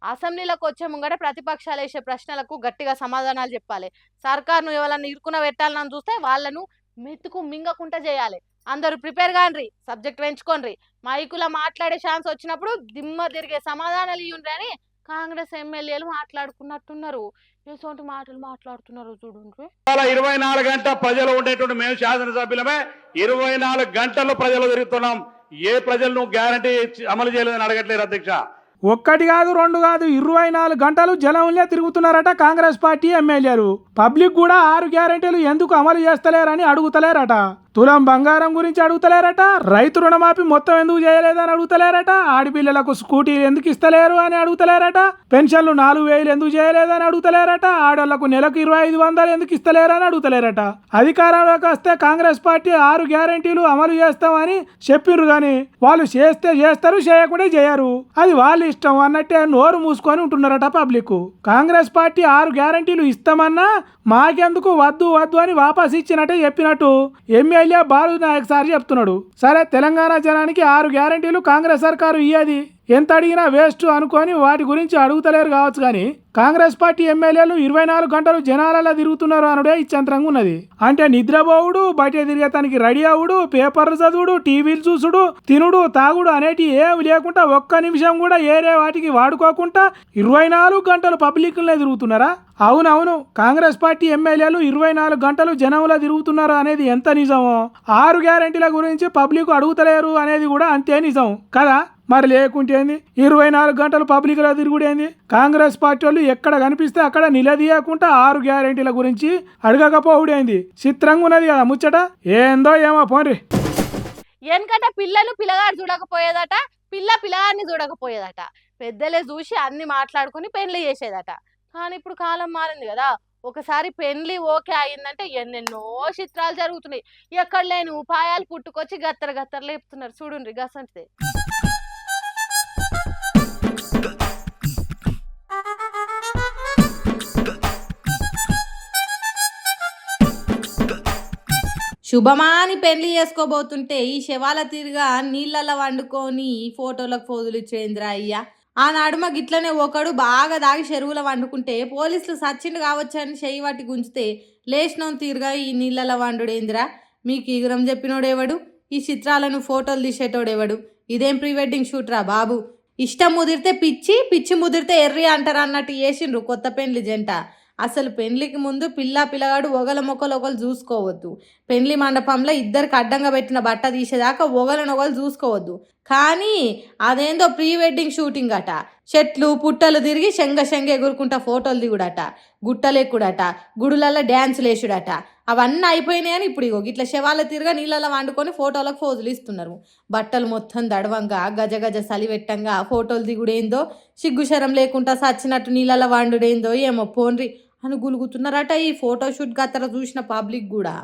అసెంబ్లీలోకి వచ్చే ముంగట ప్రతిపక్షాలు వేసే ప్రశ్నలకు గట్టిగా సమాధానాలు చెప్పాలి. సర్కార్ను ఎవరన్నా ఇరుకున పెట్టాలని చూస్తే వాళ్ళను మెతుకు మింగకుండా చేయాలి. అందరూ ప్రిపేర్ కాండ్రి, సబ్జెక్ట్ పెంచుకోండి, మైకులో మాట్లాడే ఛాన్స్ వచ్చినప్పుడు దిమ్మ తిరిగే సమాధానాలు ఇవ్వండి అని కాంగ్రెస్ ఎమ్మెల్యేలు మాట్లాడుకున్నట్టున్నారు. ఎటువంటి మాటలు మాట్లాడుతున్నారు చూడండి. 24 గంటల ప్రజలు ఉండేటువంటి మేము శాసనసభ్యులమే 24 గంటల్లో ప్రజలు తిరుగుతున్నాం. ఏ ప్రజలను గ్యారంటీ అమలు చేయలేదని అడగట్లేదు అధ్యక్ష. ఒక్కటి కాదు, రెండు కాదు, 24 గంటలు జనంలో తిరుగుతున్నారట కాంగ్రెస్ పార్టీ ఎమ్మెల్యేలు. పబ్లిక్ కూడా 6 గ్యారెంటీలు ఎందుకు అమలు చేస్తలేరని అడుగుతలేరట. తులం బంగారం గురించి అడుగుతలేరట. రైతు రుణమాఫీ మొత్తం ఎందుకు చేయలేదని అడుగుతలేరట. ఆడపిల్లలకు స్కూటీలు ఎందుకు ఇస్తలేరు అని అడుగుతలేరట. పెన్షన్లు 4000 ఎందుకు చేయలేదని అడుగుతలేరట. ఆడోళ్లకు నెలకు 2500 ఎందుకు ఇస్తలేరని అడుగుతలేరట. అధికారంలోకి వస్తే కాంగ్రెస్ పార్టీ 6 గ్యారెంటీలు అమలు చేస్తామని చెప్పిర్రు కానీ వాళ్ళు చేస్తే చేస్తారు, చేయకుండా చేయరు. అది వాళ్ళ ఇష్టం అన్నట్టే నోరు మూసుకొని ఉంటున్నారట పబ్లిక్. కాంగ్రెస్ పార్టీ 6 గ్యారెంటీలు ఇస్తామన్నా మాకెందుకు వద్దు వద్దు అని వాపస్ ఇచ్చినట్టే చెప్పినట్టు ఎమ్మెల్యే బాలు నాయక్ సార్ చెప్తున్నాడు. సరే, తెలంగాణ జనానికి 6 గ్యారెంటీలు కాంగ్రెస్ సర్కారు ఇయ్యది, ఎంత అడిగినా వేస్ట్ అనుకొని వాటి గురించి అడుగుతలేరు కావచ్చు. కానీ కాంగ్రెస్ పార్టీ ఎమ్మెల్యేలు 24 గంటలు జనాలలో తిరుగుతున్నారు అనుడే ఇచ్చంతరంగా ఉన్నది. అంటే నిద్రపోవుడు, బయట తిరిగేతానికి రెడీ అవుడు, పేపర్లు చదువుడు, టీవీలు చూసుడు, తినుడు, తాగుడు అనేటి ఏమి లేకుండా ఒక్క నిమిషం కూడా ఏరే వాటికి వాడుకోకుండా 24 గంటలు పబ్లిక్లనే తిరుగుతున్నారా? అవునవును, కాంగ్రెస్ పార్టీ ఎమ్మెల్యేలు 24 గంటలు జనంలో తిరుగుతున్నారు అనేది ఎంత నిజమో 6 గ్యారెంటీల గురించి పబ్లిక్ అడుగుతలేరు అనేది కూడా అంతే నిజం కదా. మరి లేకుంటేంది 24 గంటలు పబ్లిక్లో తిరుగుడేంది? కాంగ్రెస్ పార్టీ వాళ్ళు ఎక్కడ కనిపిస్తే అక్కడ నిలదీయకుండా 6 గ్యారెంటీల గురించి అడగకపోవుడేంది? చిత్రంగా ఉన్నది కదా ముచ్చట. ఏందో ఏమో పోన్రి. వెనకట పిల్లలు పిల్లగాడు చూడకపోయేదట, పిల్లగాడిని చూడకపోయేదట. పెద్దలే చూసి అన్ని మాట్లాడుకుని పెళ్లి చేసేదట. కానీ ఇప్పుడు కాలం మారింది కదా. ఒకసారి పెళ్లి ఓకే అయిందంటే ఎన్నెన్నో చిత్రాలు జరుగుతున్నాయి. ఎక్కడ లేని ఉపాయాలు పుట్టుకొచ్చి గత్తర గత్తర లేపుతున్నారు చూడండి. గసంటే శుభమాని పెళ్లి చేసుకోబోతుంటే ఈ శవాల తీరుగా నీళ్ళల్లో వండుకొని ఫోటోలకు పోజులు ఇచ్చేంద్రా అయ్యా. ఆ నడుమ గిట్లనే ఒకడు బాగా దాగి చెరువులో వండుకుంటే పోలీసులు సచ్చిండు కావచ్చని చెయ్యి పట్టి గుంజితే లేచినం తీరుగా ఈ నీళ్ళల్లో వండుడేంద్రా. మీకు ఈగురం చెప్పినోడేవాడు? ఈ చిత్రాలను ఫోటోలు తీసేటోడేవాడు? ఇదేం ప్రీ వెడ్డింగ్ షూట్ రా బాబు. ఇష్టం ముదిరితే పిచ్చి, పిచ్చి ముదిరితే ఎర్రి అంటారు అన్నట్టు చేసిండ్రు కొత్త పెండ్లి జంట. అసలు పెండ్లికి ముందు పిల్లగాడు ఒకల మొక్కలు ఒకరు చూసుకోవద్దు. పెండ్లి మండపంలో ఇద్దరికి అడ్డంగా పెట్టిన బట్ట తీసేదాకా ఒకరినొకరు చూసుకోవద్దు. కానీ అదేందో ప్రీ వెడ్డింగ్ షూటింగ్ అట. చెట్లు పుట్టలు తిరిగి శంగ ఎగురుకుంటా ఫోటోలు దిగుడట, గుట్టలెక్కుడట, గుడులలో డ్యాన్సులు వేసుడట. అవన్నీ అయిపోయినాయని ఇప్పుడు ఇగో ఇట్లా శవాల తిరిగా నీళ్ళలో వండుకొని ఫోటోలకు ఫోజులు ఇస్తున్నారు. బట్టలు మొత్తం దడవంగా గజ సలివెట్టంగా ఫోటోలు దిగుడేందో, సిగ్గుశరం లేకుండా సచ్చినట్టు నీళ్ళలో వండుడేందో ఏమో పోన్రి అని గులుగుతున్నారట ఈ ఫోటోషూట్ గత్తర చూసిన పబ్లిక్ కూడా.